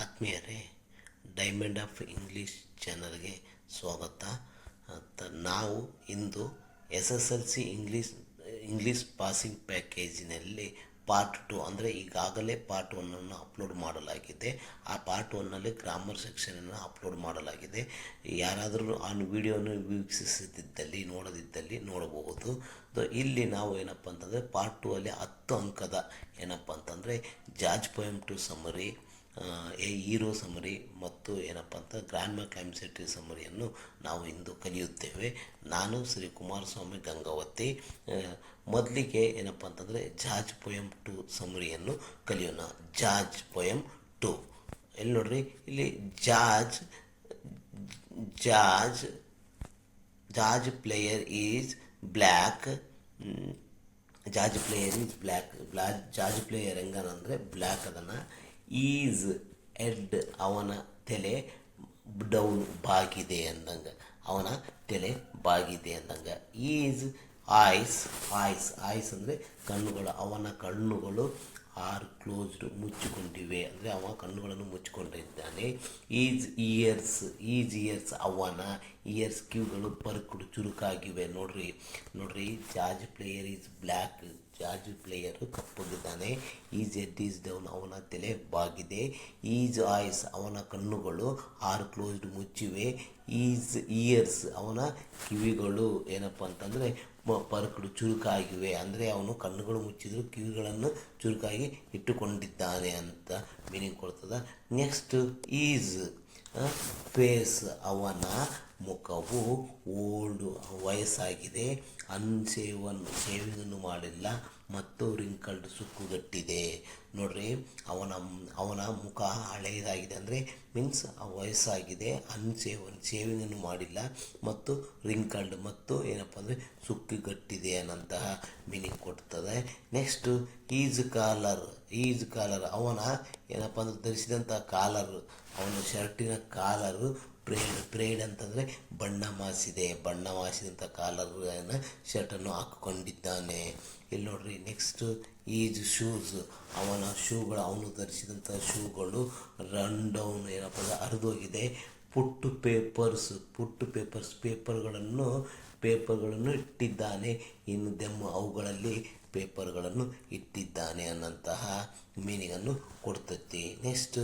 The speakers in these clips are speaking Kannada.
ಆತ್ಮೀಯರೇ, ಡೈಮಂಡ್ ಆಫ್ ಇಂಗ್ಲೀಷ್ ಚಾನಲ್ಗೆ ಸ್ವಾಗತ. ನಾವು ಇಂದು SSLC ಇಂಗ್ಲೀಷ್ ಪಾಸಿಂಗ್ ಪ್ಯಾಕೇಜಿನಲ್ಲಿ ಪಾರ್ಟ್ 2 ಅಂದರೆ ಈಗಾಗಲೇ ಪಾರ್ಟ್ 1 ಅಪ್ಲೋಡ್ ಮಾಡಲಾಗಿದೆ. ಆ ಪಾರ್ಟ್ 1ನಲ್ಲಿ ಗ್ರಾಮರ್ ಸೆಕ್ಷನನ್ನು ಅಪ್ಲೋಡ್ ಮಾಡಲಾಗಿದೆ. ಯಾರಾದರೂ ಆ ವಿಡಿಯೋನ ವೀಕ್ಷಿಸದಿದ್ದಲ್ಲಿ ನೋಡದಿದ್ದಲ್ಲಿ ನೋಡಬಹುದು. ಇಲ್ಲಿ ನಾವು ಏನಪ್ಪ ಅಂತಂದರೆ ಪಾರ್ಟ್ 2 ಅಲ್ಲಿ 10 ಅಂಕದ ಏನಪ್ಪ ಅಂತಂದರೆ George poem to summary, a hero summary ಮತ್ತು ಏನಪ್ಪ ಅಂತ ಗ್ರ್ಯಾಂಡ್ ಕ್ಲೈಮ್ಸೆಟ್ರಿ ಸಮರಿಯನ್ನು ನಾವು ಇಂದು ಕಲಿಯುತ್ತೇವೆ. ನಾನು ಶ್ರೀ ಕುಮಾರಸ್ವಾಮಿ ಗಂಗಾವತಿ. ಮೊದಲಿಗೆ ಏನಪ್ಪ ಅಂತಂದರೆ ಜಾರ್ಜ್ ಪೋಯಮ್ ಟು ಸಮರಿಯನ್ನು ಕಲಿಯೋಣ. ಜಾರ್ಜ್ ಪೋಯಮ್ ಟು ಎಲ್ಲಿ ನೋಡ್ರಿ, ಇಲ್ಲಿ George player is black. George Player ಹೆಂಗನಂದರೆ ಬ್ಲ್ಯಾಕ್ ಅದನ್ನು. ಈಸ್ ಎಡ್ ಅವನ ತಲೆ ಡೌನ್ ಬಾಗಿದೆ ಅಂದಂಗೆ, ಅವನ ತಲೆ ಬಾಗಿದೆ ಅಂದಂಗೆ. ಈಸ್ ಐಸ್ ಅಂದರೆ ಕಣ್ಣುಗಳು, ಅವನ ಕಣ್ಣುಗಳು ಆರ್ ಕ್ಲೋಸ್ಡ್ ಮುಚ್ಚಿಕೊಂಡಿವೆ ಅಂದರೆ ಅವ ಕಣ್ಣುಗಳನ್ನು ಮುಚ್ಚಿಕೊಂಡಿದ್ದಾನೆ. ಈಸ್ ಇಯರ್ಸ್ ಅವನ ಇಯರ್ಸ್ ಕಿವಿಗಳು ಪರ್ಕುಡು ಚುರುಕಾಗಿವೆ. ನೋಡ್ರಿ George player is black, George Player ಕಪ್ಪಗಿದ್ದಾನೆ. ಈಸ್ ಹೆಡ್ ಈಸ್ ಡೌನ್ ಅವನ ತಲೆ ಬಾಗಿದೆ. ಈಸ್ ಐಸ್ ಅವನ ಕಣ್ಣುಗಳು ಆರ್ ಕ್ಲೋಸ್ಡ್ ಮುಚ್ಚಿವೆ. ಈಸ್ ಇಯರ್ಸ್ ಅವನ ಕಿವಿಗಳು ಏನಪ್ಪ ಅಂತಂದರೆ ಪರ್ಕುಡು ಚುರುಕಾಗಿವೆ ಅಂದರೆ ಅವನು ಕಣ್ಣುಗಳು ಮುಚ್ಚಿದ್ರು ಕಿವಿಗಳನ್ನು ಚುರುಕಾಗಿ ಇಟ್ಟುಕೊಂಡಿದ್ದಾನೆ ಅಂತ ಮೀನಿಂಗ್ ಕೊಡ್ತದೆ. ನೆಕ್ಸ್ಟ್ ಈಸ್ ಫೇಸ್ ಅವನ ಮುಖವು ಓಲ್ಡ್ ವಯಸ್ಸಾಗಿದೆ. ಶೇವಿಂಗನ್ನು ಮಾಡಿಲ್ಲ ಮತ್ತು ರಿಂಕಲ್ಡ್ ಸುಕ್ಕುಗಟ್ಟಿದೆ. ನೋಡ್ರಿ, ಅವನ ಮುಖ ಹಳೆಯದಾಗಿದೆ ಅಂದರೆ ಮೀನ್ಸ್ ವಯಸ್ಸಾಗಿದೆ. ಶೇವಿಂಗನ್ನು ಮಾಡಿಲ್ಲ ಮತ್ತು ರಿಂಕಲ್ಡ್ ಮತ್ತು ಏನಪ್ಪ ಅಂದರೆ ಸುಕ್ಕುಗಟ್ಟಿದೆ ಅನ್ನಂತಹ ಮೀನಿಂಗ್ ಕೊಡ್ತದೆ. ನೆಕ್ಸ್ಟು ಈಸ್ ಕಾಲರ್ ಅವನ ಏನಪ್ಪ ಅಂದ್ರೆ ಧರಿಸಿದಂಥ ಕಾಲರ್, ಅವನ ಶರ್ಟಿನ ಕಾಲರು ಪ್ರೇಡ್ ಅಂತಂದರೆ ಬಣ್ಣ ಮಾಸಿದಂಥ ಕಾಲರ್ನ ಶರ್ಟನ್ನು ಹಾಕಿಕೊಂಡಿದ್ದಾನೆ. ಇಲ್ಲಿ ನೋಡ್ರಿ, ನೆಕ್ಸ್ಟ್ ಈಜ್ ಶೂಸ್ ಅವನ ಶೂಗಳು, ಅವನು ಧರಿಸಿದಂಥ ಶೂಗಳು ರನ್ ಡೌನ್ ಏನಪ್ಪ ಅಂದರೆ ಹರಿದೋಗಿದೆ. ಪುಟ್ಟು ಪೇಪರ್ಗಳನ್ನು ಇಟ್ಟಿದ್ದಾನೆ. ಇನ್ನು ಅವುಗಳಲ್ಲಿ ಪೇಪರ್ಗಳನ್ನು ಇಟ್ಟಿದ್ದಾನೆ ಅನ್ನಂತಹ ಮೀನಿಂಗನ್ನು ಕೊಡ್ತೈತಿ. Next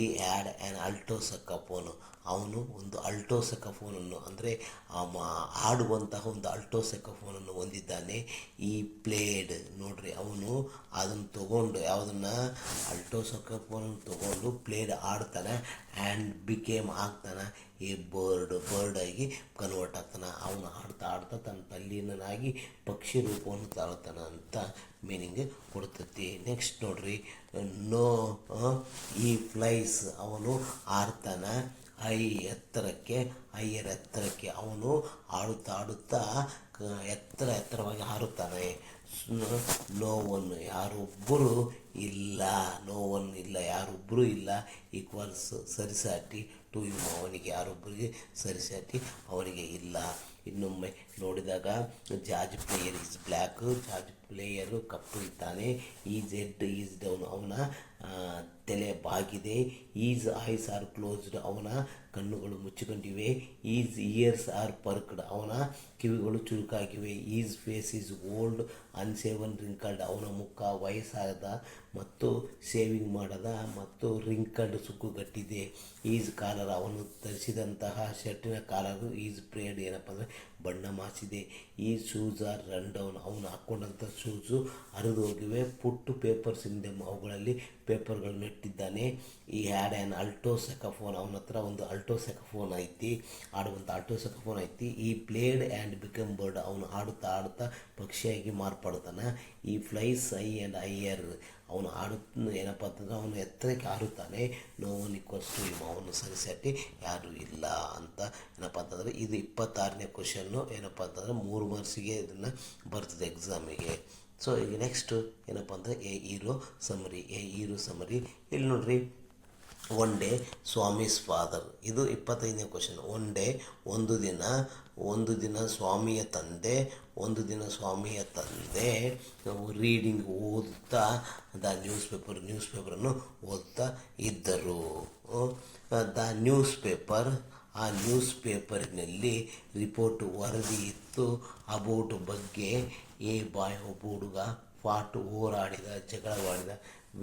he had an Alto ಸೆಕ್ಸೋಫೋನ್, ಅವನು ಒಂದು ಆಲ್ಟೋ ಸೆಕ್ಸೋಫೋನನ್ನು ಅಂದರೆ ಹಾಡುವಂತಹ ಒಂದು ಆಲ್ಟೋ ಸೆಕ್ಸೋಫೋನನ್ನು ಹೊಂದಿದ್ದಾನೆ. ಈ ಪ್ಲೇಡ್ ನೋಡ್ರಿ, ಅವನು ಅದನ್ನು ತಗೊಂಡು ಯಾವುದನ್ನು ಆಲ್ಟೋ ಸೆಕ್ಸೋಫೋನನ್ನು ತಗೊಂಡು ಪ್ಲೇಡ್ ಆಡ್ತಾನೆ. ಆ್ಯಂಡ್ ಬಿಕೇಮ್ ಆಗ್ತಾನೆ ಈ ಬರ್ಡ್ ಆಗಿ ಕನ್ವರ್ಟ್ ಆಗ್ತಾನೆ. ಅವನು ಆಡ್ತಾ ತನ್ನ ತಲ್ಲೀನಾಗಿ ಪಕ್ಷಿ ರೂಪವನ್ನು ತಾಳ್ತಾನೆ ಅಂತ ಮೀನಿಂಗ್ ಕೊಡ್ತೈತಿ. ನೆಕ್ಸ್ಟ್ ನೋಡ್ರಿ, ಈ ಫ್ಲೈಸ್ ಅವನು ಆಡ್ತಾನೆ ಹೈಯರ್ ಎತ್ತರಕ್ಕೆ ಅವನು ಆಡುತ್ತಾ ಎತ್ತರವಾಗಿ ಹಾರುತ್ತಾನೆ. ನೋವನ್ನು ಯಾರೊಬ್ಬರು ಇಲ್ಲ, ಯಾರೊಬ್ಬರು ಇಲ್ಲ ಈಕ್ವಲ್ಸ್ ಸರಿಸಾಟಿ ಟು ಯು, ಅವನಿಗೆ ಯಾರೊಬ್ಬರಿಗೆ ಸರಿಸಾಟಿ ಅವನಿಗೆ ಇಲ್ಲ. ಇನ್ನೊಮ್ಮೆ ನೋಡಿದಾಗ George player is black, George player ಕಪ್ಪು ಇದ್ದಾನೆ. ಈಸ್ ಹೆಡ್ ಈಸ್ ಡೌನ್ ಅವನ ತಲೆ ಬಾಗಿದೆ. ಈಸ್ ಐಸ್ ಆರ್ ಕ್ಲೋಸ್ಡ್ ಅವನ ಕಣ್ಣುಗಳು ಮುಚ್ಚಿಕೊಂಡಿವೆ. ಈಸ್ ಇಯರ್ಸ್ ಆರ್ ಪರ್ಕ್ಡ್ ಅವನ ಕಿವಿಗಳು ಚುರುಕಾಗಿವೆ. His face is old unshaven wrinkled ಅವನ ಮುಖ ವಯಸ್ಸಾದ ಮತ್ತು ಶೇವಿಂಗ್ ಮಾಡದ ಮತ್ತು ರಿಂಕಲ್ಡ್ ಸುಕ್ಕುಗಟ್ಟಿದೆ. ಈಸ್ ಕಾಲರ್ ಅವನು ಧರಿಸಿದಂತಹ ಶರ್ಟಿನ ಕಾಲರು ಈಸ್ ಪ್ರೇಡ್ ಏನಪ್ಪ ಅಂದರೆ ಬಣ್ಣ ಮಾಸಿದೆ. ಈ ಶೂಸ್ ಆರ್ ರನ್ ಡೌನ್ ಅವನು ಹಾಕ್ಕೊಂಡಂಥ ಶೂಸು ಹರಿದು ಹೋಗಿವೆ. ಪುಟ್ಟು ಪೇಪರ್ಸ್ ಇನ್ ದೆಮ್ ಅವುಗಳಲ್ಲಿ ಪೇಪರ್ಗಳನ್ನು ಇಟ್ಟಿದ್ದಾನೆ. ಈ ಹ್ಯಾಡ್ ಆ್ಯನ್ ಆಲ್ಟೋ ಸೆಕ್ಸೋಫೋನ್ ಅವನ ಹತ್ರ ಒಂದು ಆಲ್ಟೋ ಸೆಕ್ಸೋಫೋನ್ ಐತಿ, ಆಡುವಂಥ ಆಲ್ಟೋ ಸೆಕ್ಸೋಫೋನ್ ಐತಿ. ಈ ಪ್ಲೇಡ್ ಆ್ಯಂಡ್ ಬಿಕಮ್ ಬರ್ಡ್ ಅವನು ಆಡುತ್ತಾ ಪಕ್ಷಿಯಾಗಿ ಮಾರ್ಪಡ್ತಾನೆ. ಈ ಫ್ಲೈಸ್ ಹೈಯರ್ ಅವನು ಏನಪ್ಪ ಅಂತಂದ್ರೆ ಅವನು ಎತ್ತರಕ್ಕೆ ಹಾರುತ್ತಾನೆ. No one equals to him ಅವನು ಸರಿಸಾಟಿ ಯಾರು ಇಲ್ಲ ಅಂತ ಏನಪ್ಪ ಅಂತಂದರೆ ಇದು 26ನೇ ಕ್ವಶನ್ನು ಏನಪ್ಪ ಅಂತಂದರೆ 3 ಮಾರ್ಕ್ಸಿಗೆ ಇದನ್ನು ಬರ್ತದೆ ಎಕ್ಸಾಮಿಗೆ. ಸೊ ಈಗ ನೆಕ್ಸ್ಟು ಏನಪ್ಪ ಅಂದರೆ ಎ ಹೀರೋ ಸಮರಿ. ಇಲ್ಲಿ ನೋಡ್ರಿ, ಒನ್ ಡೇ ಸ್ವಾಮೀಸ್ ಫಾದರ್, ಇದು 25ನೇ ಕ್ವಶನ್. ಒಂದು ದಿನ ಸ್ವಾಮಿಯ ತಂದೆ ರೀಡಿಂಗ್ ಓದುತ್ತಾ ನ್ಯೂಸ್ ಪೇಪರನ್ನು ಓದುತ್ತಾ ಇದ್ದರು. News paper. ಆ ನ್ಯೂಸ್ ಪೇಪರಿನಲ್ಲಿ ರಿಪೋರ್ಟ್ ವರದಿ ಇತ್ತು ಅಬೌಟ್ ಬಗ್ಗೆ. ಎ ಬಾಯ್, ಒಬ್ಬ ಹುಡುಗ ಫಾಟ್, ಹೋರಾಡಿದ, ಜಗಳವಾಡಿದ,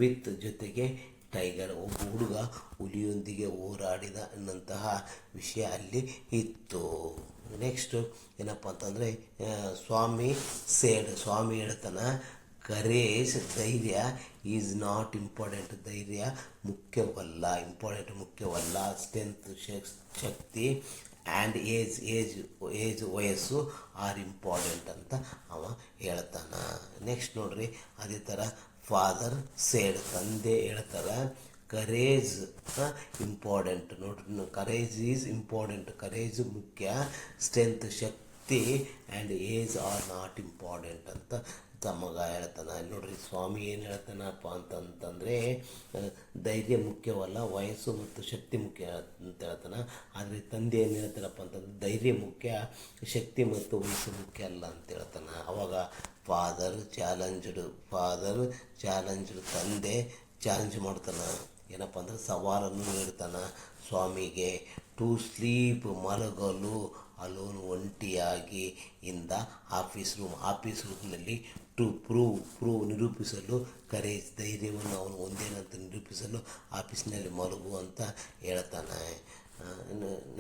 ವಿತ್ ಜೊತೆಗೆ ಟೈಗರ್, ಒಬ್ಬ ಹುಡುಗ ಹುಲಿಯೊಂದಿಗೆ ಹೋರಾಡಿದ ಅನ್ನಂತಹ ವಿಷಯ ಅಲ್ಲಿ ಇತ್ತು. ನೆಕ್ಸ್ಟು ಏನಪ್ಪ ಅಂತಂದರೆ ಸ್ವಾಮಿ ಸೇಡ್, ಸ್ವಾಮಿ ಹೇಳ್ತಾನೆ ಕರೇಜ್, ಧೈರ್ಯ ಈಸ್ ನಾಟ್ ಇಂಪಾರ್ಟೆಂಟ್, ಧೈರ್ಯ ಮುಖ್ಯವಲ್ಲ, ಮುಖ್ಯವಲ್ಲ. ಸ್ಟ್ರೆಂತ್, ಶಕ್ತಿ, ಆ್ಯಂಡ್ ಏಜ್ ವಯಸ್ಸು ಆರ್ ಇಂಪಾರ್ಟೆಂಟ್ ಅಂತ ಅವ ಹೇಳ್ತಾನೆ. ನೆಕ್ಸ್ಟ್ ನೋಡ್ರಿ, ಅದೇ ಥರ ಫಾದರ್ ಸೇಡ್, ತಂದೆ ಹೇಳ್ತಾರೆ ಕರೇಜ್ ಇಂಪಾರ್ಟೆಂಟ್. ನೋಡ್ರಿ, ಕರೇಜ್ ಈಸ್ ಇಂಪಾರ್ಟೆಂಟ್, ಕರೇಜ್ ಮುಖ್ಯ. ಸ್ಟ್ರೆಂತ್, ಶಕ್ತಿ, and age are not important ಅಂತ ತಮ್ಮಗ ಹೇಳ್ತಾನೆ. ನೋಡ್ರಿ, ಸ್ವಾಮಿ ಏನು ಹೇಳ್ತಾನಪ್ಪ ಅಂತಂತಂದರೆ ಧೈರ್ಯ ಮುಖ್ಯವಲ್ಲ, ವಯಸ್ಸು ಮತ್ತು ಶಕ್ತಿ ಮುಖ್ಯ ಅಂತ ಹೇಳ್ತಾನೆ. ಆದರೆ ತಂದೆ ಏನು ಹೇಳ್ತಾರಪ್ಪ ಅಂತಂದ್ರೆ ಧೈರ್ಯ ಮುಖ್ಯ, ಶಕ್ತಿ ಮತ್ತು ವಯಸ್ಸು ಮುಖ್ಯ ಅಲ್ಲ ಅಂತ ಹೇಳ್ತಾನೆ. ಅವಾಗ ಫಾದರ್ ಚಾಲೆಂಜ್ಡ್, ತಂದೆ ಚಾಲೆಂಜ್ ಮಾಡ್ತಾನೆ. ಏನಪ್ಪ ಅಂದ್ರೆ ಸವಾಲನ್ನು ನೀಡ್ತಾನೆ ಸ್ವಾಮಿಗೆ. ಟು ಸ್ಲೀಪ್, ಮಲಗಲು, ಅಲೋನ್, ಒಂಟಿಯಾಗಿ, ಇಂದ ಆಫೀಸ್ ರೂಮ್ನಲ್ಲಿ. ಟು ಪ್ರೂವ್, ನಿರೂಪಿಸಲು, ಕರೇಜ್, ಧೈರ್ಯವನ್ನು ಅವನು ಒಂದೇನಂತ ನಿರೂಪಿಸಲು ಆಫೀಸ್ನಲ್ಲಿ ಮಲಗು ಅಂತ ಹೇಳ್ತಾನೆ.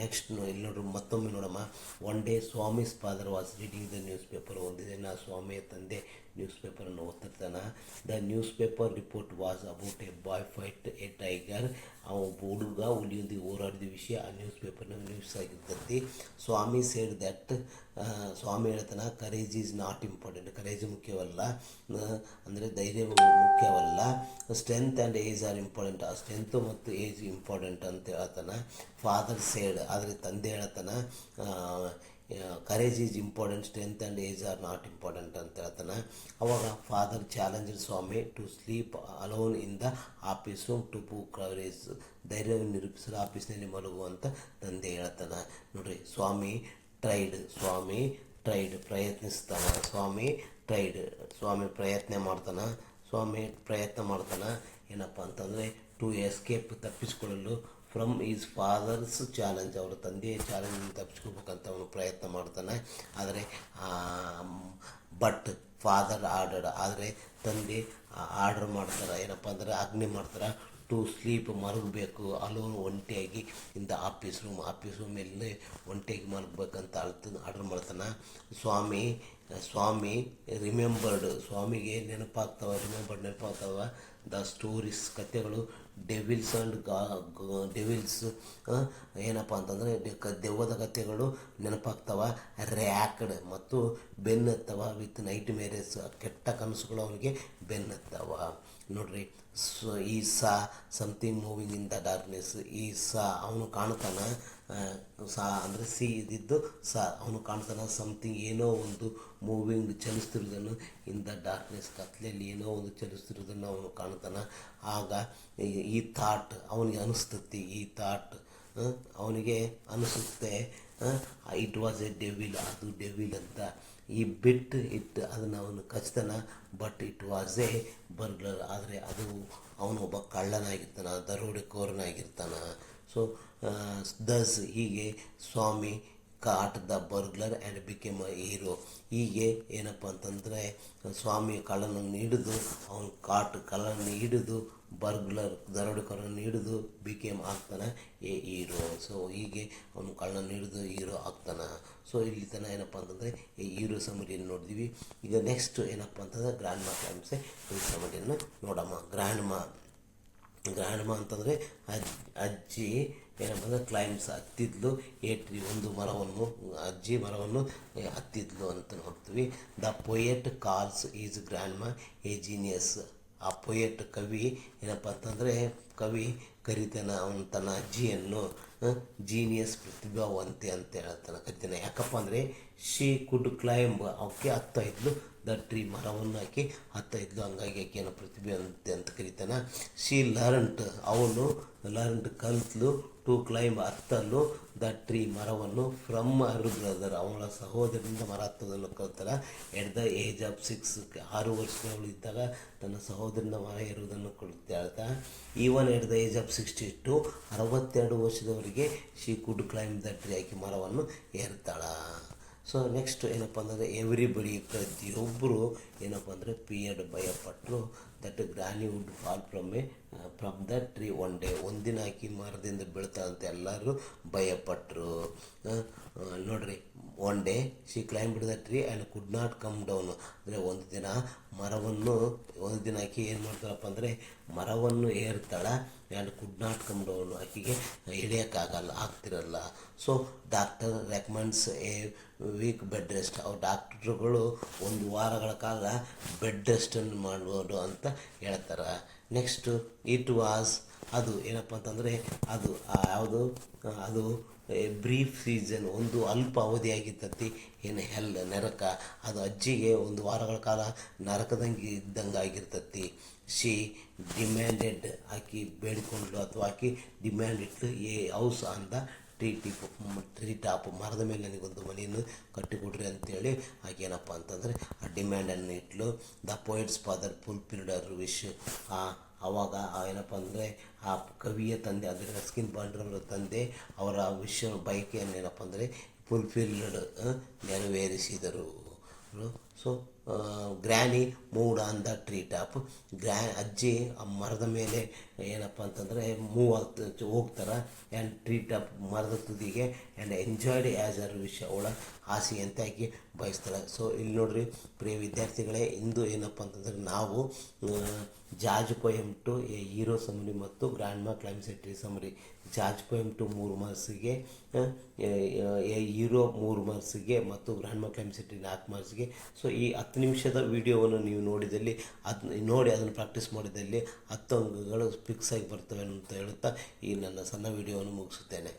ನೆಕ್ಸ್ಟ್ ಇಲ್ಲಿ ನೋಡ್ರಿ, ಮತ್ತೊಮ್ಮೆ ನೋಡಮ್ಮ. One day Swami's father was reading the news paper. ಒಂದು ದಿನ ಸ್ವಾಮಿಯ ತಂದೆ ನ್ಯೂಸ್ ಪೇಪರನ್ನು ಓದ್ತಿರ್ತಾನೆ. The news paper report was about a boy fight a tiger. ಒಬ್ಬ ಹುಡುಗ ಹುಲಿಯೊಂದಿಗೆ ಹೋರಾಡಿದ ವಿಷಯ ಆ ನ್ಯೂಸ್ ಪೇಪರ್ನ ನ್ಯೂಸ್ ಆಗಿರ್ತೈತಿ. ಸ್ವಾಮಿ ಸೇಡ್ ದಟ್, ಸ್ವಾಮಿ ಹೇಳ್ತಾನೆ courage is not important, courage ಮುಖ್ಯವಲ್ಲ, ಅಂದರೆ ಧೈರ್ಯ ಮುಖ್ಯವಲ್ಲ. Strength and age are important, ಆ ಸ್ಟ್ರೆಂತು ಮತ್ತು ಏಜ್ ಇಂಪಾರ್ಟೆಂಟ್ ಅಂತ ಹೇಳ್ತಾನೆ. ಫಾದರ್ ಸೇಡ್, ಆದರೆ ತಂದೆ ಹೇಳ್ತಾನೆ courage is important, strength and age are not important ಅಂತ ಹೇಳ್ತಾನೆ. ಅವಾಗ father challenge Swami to sleep alone in the office room to prove courage, ಧೈರ್ಯವನ್ನು ನಿರೂಪಿಸಲು ಆಫೀಸ್ನಲ್ಲಿ ಮಲಗುವಂತ ತಂದೆ ಹೇಳ್ತಾನೆ. ನೋಡ್ರಿ, ಸ್ವಾಮಿ ಟ್ರೈಡ್, ಪ್ರಯತ್ನಿಸ್ತಾನೆ. ಸ್ವಾಮಿ ಪ್ರಯತ್ನ ಮಾಡ್ತಾನೆ. ಏನಪ್ಪ ಅಂತಂದರೆ ಟು ಎಸ್ಕೇಪ್, ತಪ್ಪಿಸಿಕೊಳ್ಳಲು, ಫ್ರಮ್ ಈಸ್ ಫಾದರ್ಸ್ ಚಾಲೆಂಜ್, ಅವರ ತಂದೆಯ ಚಾಲೆಂಜ್ ತಪ್ಪಿಸ್ಕೋಬೇಕಂತ ಅವನು ಪ್ರಯತ್ನ ಮಾಡ್ತಾನೆ. ಆದರೆ ಬಟ್ ಫಾದರ್ ಆರ್ಡರ್ಡ್, ಆದರೆ ತಂದೆ ಆರ್ಡರ್ ಮಾಡ್ತಾರೆ, ಏನಪ್ಪ ಅಂದರೆ ಆಜ್ಞೆ ಮಾಡ್ತಾರೆ. ಟು ಸ್ಲೀಪ್, ಮಲಗಬೇಕು, ಅಲೋನ್, ಒಂಟಿಯಾಗಿ, ಇಂದ ಆಫೀಸ್ ರೂಮಲ್ಲಿ ಒಂಟಿಯಾಗಿ ಮಲಗಬೇಕಂತ ಆರ್ಡರ್ ಮಾಡ್ತಾನೆ. ಸ್ವಾಮಿ ರಿಮೆಂಬರ್ಡ್, ಸ್ವಾಮಿಗೆ ನೆನಪಾಗ್ತಾವ ದ ಸ್ಟೋರೀಸ್, ಕಥೆಗಳು, ಡೆವಿಲ್ಸ್ ಏನಪ್ಪ ಅಂತಂದರೆ ದೆವ್ವದ ಕಥೆಗಳು ನೆನಪಾಗ್ತಾವ. ರ್ಯಾಕ್ಡ್, ಮತ್ತು ಬೆನ್ನತ್ತವ, ವಿತ್ ನೈಟ್ ಮೇರೇಸ್, ಕೆಟ್ಟ ಕನಸುಗಳು ಅವನಿಗೆ ಬೆನ್ನತ್ತವ. ನೋಡ್ರಿ, ಈ something moving in the darkness, ಈ ಅವನು ಕಾಣ್ತಾನ, ಅಂದರೆ ಸಿ ಇದ್ದಿದ್ದು ಅವನು ಕಾಣ್ತಾನ ಸಮಥಿಂಗ್, ಏನೋ ಒಂದು ಮೂವಿಂಗ್, ಚಲಿಸ್ತಿರೋದನ್ನು, ಇನ್ ದ ಡಾರ್ಕ್ನೆಸ್, ಕತ್ಲೆಯಲ್ಲಿ ಏನೋ ಒಂದು ಚಲಿಸ್ತಿರೋದನ್ನು ಅವನು ಕಾಣ್ತಾನ. ಆಗ ಈ ಥಾಟ್ ಅವನಿಗೆ ಅನಿಸ್ತತಿ, ಅವನಿಗೆ ಅನಿಸುತ್ತೆ ಇಟ್ ವಾಸ್ ಎ ಡೆವಿಲ್, ಅದು ಡೆವಿಲ್ ಅಂತ. ಈ ಬಿಟ್ ಇಟ್, ಅದನ್ನು ಅವನು ಕಚ್ತಾನ. But it was a burglar, ಆದರೆ ಅದು ಅವನು ಒಬ್ಬ ಕಳ್ಳನಾಗಿರ್ತಾನೆ, ದರೋಡೆಕೋರನಾಗಿರ್ತಾನೆ. ಸೊ ಹೀಗೆ Swami caught the burglar and became a hero. ಹೀಗೆ ಏನಪ್ಪ ಅಂತಂದರೆ ಸ್ವಾಮಿ ಕಳ್ಳನನ್ನು ಹಿಡಿದು, ಅವನು ಕಳ್ಳನನ್ನು ಹಿಡಿದು, ದರೋಡೆಕೋರನನ್ನು ಹಿಡಿದು ಆಗ್ತಾನೆ ಎ ಹೀರೋ. ಸೊ ಹೀಗೆ ಅವನು ಕಳ್ಳನನ್ನು ಹಿಡಿದು ಹೀರೋ ಆಗ್ತಾನೆ. ಸೊ ಇಲ್ಲಿ ತನಕ ಏನಪ್ಪ ಅಂತಂದರೆ ಈ ಹೀರೋ ಸಮರಿಯನ್ನು ನೋಡಿದ್ವಿ. ಈಗ ನೆಕ್ಸ್ಟ್ ಏನಪ್ಪ ಅಂತಂದರೆ ಗ್ರ್ಯಾಂಡ್ ಮಾ ಕ್ಲೈಮ್ಸೆ ಈ ಸಮರಿಯನ್ನು ನೋಡಮ್ಮ. ಗ್ರ್ಯಾಂಡ್ ಮಾ ಅಂತಂದರೆ ಅಜ್ಜಿ ಏನಪ್ಪ ಅಂದರೆ ಕ್ಲೈಮ್ಸ್, ಹತ್ತಿದ್ಲು. ಅಜ್ಜಿ ಮರವನ್ನು ಹತ್ತಿದ್ಲು ಅಂತ ನೋಡ್ತೀವಿ. The poet calls is grand ಮಾ ಎ ಜೀನಿಯಸ್. ಆ ಪೊಯೆಟ್, ಕವಿ ಏನಪ್ಪ ಅಂತಂದರೆ ಕರಿತಾನೆ ತನ್ನ ಅಜ್ಜಿಯನ್ನು ಜೀನಿಯಸ್, ಪ್ರತಿಭಾವಂತೆ ಅಂತ ಕರಿತಾನೆ. ಯಾಕಪ್ಪ ಅಂದರೆ ಶಿ ಕುಡ್ ಕ್ಲೈಂಬ್, ಅವಕ್ಕೆ ಹತ್ತ ಇದ್ಲು, ದ ಟ್ರೀ, ಮರವನ್ನು ಆಕೆ ಹತ್ತ ಇದ್ಲು, ಹಂಗಾಗಿ ಆಕೆಯನ್ನು ಪ್ರತಿಭಾವಂತೆ ಅಂತ ಕರಿತಾನೆ. ಶಿ ಲರ್ನ್ಡ್ ಕಲ್ತ್ಲು, ಟು ಕ್ಲೈಂಬ್, ಹತ್ತಲು, ದ ಟ್ರೀ, ಮರವನ್ನು, ಫ್ರಮ್ ಹರ್ ಬ್ರದರ್, ಅವಳ ಸಹೋದರರಿಂದ ಮರ ಹತ್ತೋದನ್ನು ಕಲ್ತಾಳೆ. ಎಟ್ ದ ಏಜ್ ಆಫ್ 6, 6 ವರ್ಷಗಳು ಇದ್ದಾಗ ತನ್ನ ಸಹೋದರರಿಂದ ಮರ ಏರುವುದನ್ನು ಕಲಿತಾಳೆ. Even even at the age of 62 62 ವರ್ಷದವರೆಗೆ she could climb the tree, ಆಕೆ ಮರವನ್ನು ಏರ್ತಾಳ. ಸೊ ನೆಕ್ಸ್ಟ್ ಏನಪ್ಪ ಅಂದರೆ ಎವ್ರಿಬಡಿ, ಪ್ರತಿಯೊಬ್ಬರು ಏನಪ್ಪ ಅಂದರೆ ಪಿಯರ್ಡ್ ಭಯಪಟ್ಟರು that granny would fall from the tree one day, ಒಂದಿನ ಆಕಿ ಮರದಿಂದ ಬೀಳ್ತಾಳಂತ ಎಲ್ಲರೂ ಭಯಪಟ್ಟರು. ನೋಡ್ರಿ, one day she climbed the tree and could not come down, ಅಂದರೆ ಒಂದು ದಿನ ಆಕೆ ಏನು ಮಾಡ್ತಾಳಪ್ಪ ಅಂದರೆ ಮರವನ್ನು ಏರ್ತಾಳೆ and could not come down, ಆಕೆಗೆ ಆಗ್ತಿರಲ್ಲ. So doctor recommends a week bed rest, ಅವ್ರು ಡಾಕ್ಟ್ರುಗಳು 1 ವಾರಗಳ ಕಾಲ ಬೆಡ್ ರೆಸ್ಟನ್ನು ಮಾಡ್ಬೋದು ಅಂತ ಹೇಳ್ತಾರೆ. ನೆಕ್ಸ್ಟು ಇಟ್ ವಾಸ್, ಅದು ಏನಪ್ಪ ಅಂತಂದರೆ ಅದು ಯಾವುದು ಅದು ಬ್ರೀಫ್ ಸೀಸನ್, ಒಂದು ಅಲ್ಪ ಅವಧಿಯಾಗಿರ್ತತಿ. ಏನು ನರಕ, ಅದು ಅಜ್ಜಿಗೆ 1 ವಾರಗಳ ಕಾಲ ನರಕದಂಗೆ ಇದ್ದಂಗೆ ಆಗಿರ್ತತಿ. ಶಿ ಡಿಮ್ಯಾಂಡೆಡ್, ಆಕಿ ಬೇಡಿಕೊಂಡ್ಲು ಅಥವಾ ಆಕಿ ಡಿಮ್ಯಾಂಡ್ ಇಟ್ಟು A house on the tree top, ಮರದ ಮೇಲೆ ನನಗೊಂದು ಮನೆಯನ್ನು ಕಟ್ಟಿಕೊಡ್ರಿ ಅಂತೇಳಿ ಆಕೆ ಏನಪ್ಪ ಅಂತಂದರೆ ಆ ಡಿಮ್ಯಾಂಡನ್ನು ಇಟ್ಲು. ದ ಪೋಯಿಟ್ಸ್ ಫಾದರ್ ಫುಲ್ಫಿಲ್ಡ್ ಅವರ್ ವಿಶ್, ಆವಾಗ ಏನಪ್ಪ ಅಂದರೆ ಆ ಕವಿಯ ತಂದೆ ಅಂದರೆ ರಸ್ಕಿನ್ ಬಾಂಡ್ ಅವರ ತಂದೆ ಅವರ ಬಯಕೆಯನ್ನು ಏನಪ್ಪ ಅಂದರೆ ಫುಲ್ಫಿಲ್ಡ್, ನೆರವೇರಿಸಿದರು. So granny moved on the tree top, ಅಜ್ಜಿ ಆ ಮರದ ಮೇಲೆ ಏನಪ್ಪ ಅಂತಂದರೆ ಹೋಗ್ತಾರೆ ಆ್ಯಂಡ್ ಟ್ರೀ ಟಾಪ್, ಮರದ ತುದಿಗೆ, and enjoyed as her wish, ಅವಳ ಆಸೆ ಅಂತ ಆಗಿ ಬಯಸ್ತಾಳೆ. ಸೊ ಇಲ್ಲಿ ನೋಡ್ರಿ ಪ್ರಿಯ ವಿದ್ಯಾರ್ಥಿಗಳೇ, ಇಂದು ಏನಪ್ಪ ಅಂತಂದರೆ ನಾವು jazz poem two a hero summary ಮತ್ತು grandma climbs a tree summary, jazz poem two 3 ಮಾರ್ಕ್ಸಿಗೆ, ಎ ಹೀರೋ 3 ಮಾರ್ಕ್ಸಿಗೆ ಮತ್ತು grandma climbs a tree 4 ಮಾರ್ಕ್ಸಿಗೆ. ಸೊ ಈ 10 ನಿಮಿಷದ ವಿಡಿಯೋವನ್ನು ನೀವು ನೋಡಿದಲ್ಲಿ ಅದನ್ನು ಪ್ರಾಕ್ಟೀಸ್ ಮಾಡಿದಲ್ಲಿ 10 ಅಂಕಗಳು ಫಿಕ್ಸ್ ಆಗಿ ಬರ್ತವೆ ಅಂತ ಹೇಳುತ್ತಾ ಈ ನನ್ನ ಸಣ್ಣ ವಿಡಿಯೋವನ್ನು ಮುಗಿಸುತ್ತೇನೆ.